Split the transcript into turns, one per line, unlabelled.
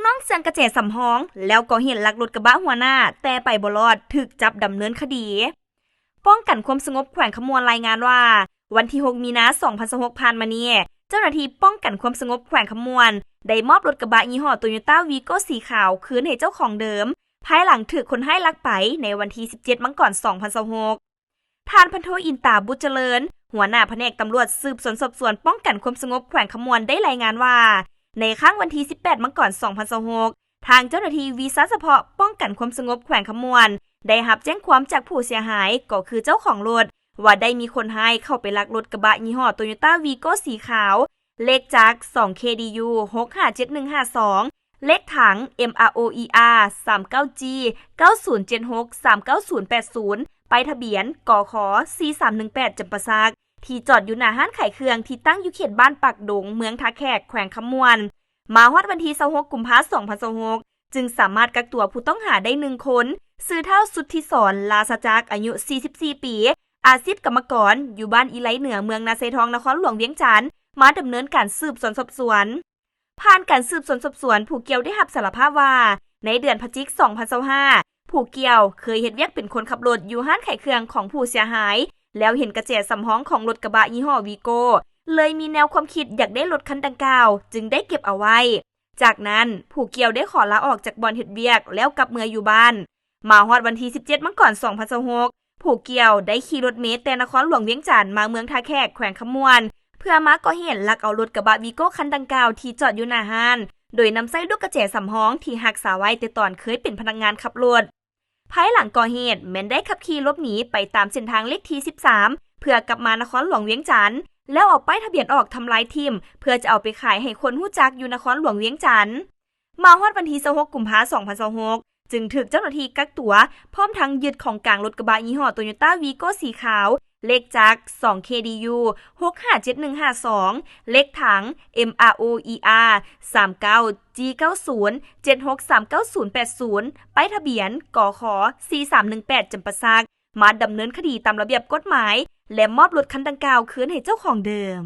น้องเสียงกระเจสำห้องแล้วก็เห็นลักรถกระบะหัวหน้าแต่ไปบ่รอดถึกจับดำเนินคดีป้องกันความสงบแขวงขมวนรายงานว่าวันที่6มีนาคม2026ผ่านมานี้เจ้าหน้าที่ป้องกันความสงบแขวงขมวนได้มอบรถกระบะยี่ห้อ Toyota Vigo สีขาวคืนให้เจ้าของเดิมภายหลังถูกคนให้ลักไปในวันที่17มังกร2026ท่านพันโทอินตาบุญเจริญหัวหน้าแผนกตำรวจสืบสวนสอบสวนป้องกันความสงบแขวงขมวนได้รายงานว่าในครั้งวันที่18มังกร2026ทางเจ้าหน้าที่วีซ่าเฉพาะป้องกันความสงบแขวงขมวนได้รับแจ้งความจากผู้เสียหายก็คือเจ้าของรถว่าได้มีคนให้เข้าไปลักรถกระบะยี่ห้อ Toyota Vigo สีขาวเลขจักร 2KDU 657152เลขถัง MROER 39G 9076 39080ไปทะเบียนกข4318จำปาสักที่จอดอยู่หน้าห้านขายเครื่องที่ตั้งอยู่เขตบ้านปักดงเมืองท่าแขกแขวงขมวนมาฮอดวันที่26กุมภาพันธ์2026จึงสามารถกักตัวผู้ต้องหาได้1คนซื้อเท่าสุทธิสรลาสจักอายุ44ปีอาชีพกรรมกรอยู่บ้านอีไลเหนือเมืองนาไซทองนครหลวงเวียงจันทน์มาดำเนินการสืบสวนสอบสวนผ่านการสืบสวนสอบสวนผู้เกี่ยวได้รับสารภาพว่าในเดือนพฤศจิกายน2025ผู้เกี่ยวเคยเฮ็ดเวียกเป็นคนขับรถอยู่ห้านขายเครื่องของผู้เสียหายแล้วเห็นกระแจสำห้องของรถกระบะยี่ห้อวีโก้เลยมีแนวความคิดอยากได้รถคันดังกล่าวจึงได้เก็บเอาไว้จากนั้นผู้เกี่ยวได้ขอลาออกจากบ่อนเฮ็ดเวียกแล้วกลับเมืองอยู่บ้านมาฮอดวันที่17มังกร2026ผู้เกี่ยวได้ขี่รถเมล์แต่นครหลวงเวียงจันทน์มาเมืองท่าแขกแขวงขมวนเพื่อมาก่อเหตุลักเอารถกระบะวีโก้คันดังกล่าวที่จอดอยู่หน้าห้านโดยนำใส่ลูกกระแจสำห้องที่หักษาไว้แต่ตอนเคยเป็นพนักงานขับรถภายหลังก่อเหตุแม้นได้ขับขี่หลบหนีไปตามเส้นทางเลขที่13เพื่อกลับมานครหลวงเวียงจันทน์แล้วเอาป้ายทะเบียนออกทำลายทิ่มเพื่อจะเอาไปขายให้คนฮู้จักอยู่นครหลวงเวียงจันทน์มาฮอดวันที่26กุมภาพันธ์2026จึงถูกเจ้าหน้าที่กักตัวพร้อมทั้งยึดของกลางรถกระบะยี่ห้อ Toyota Vigo สีขาวเลขจักร 2KDU 657152เลขถัง MROER 39G 90 76 39080ไปทะเบียนกข4318จำปาสักมาดำเนินคดีตามระเบียบกฎหมายและมอบรถคันดังกล่าวคืนให้เจ้าของเดิม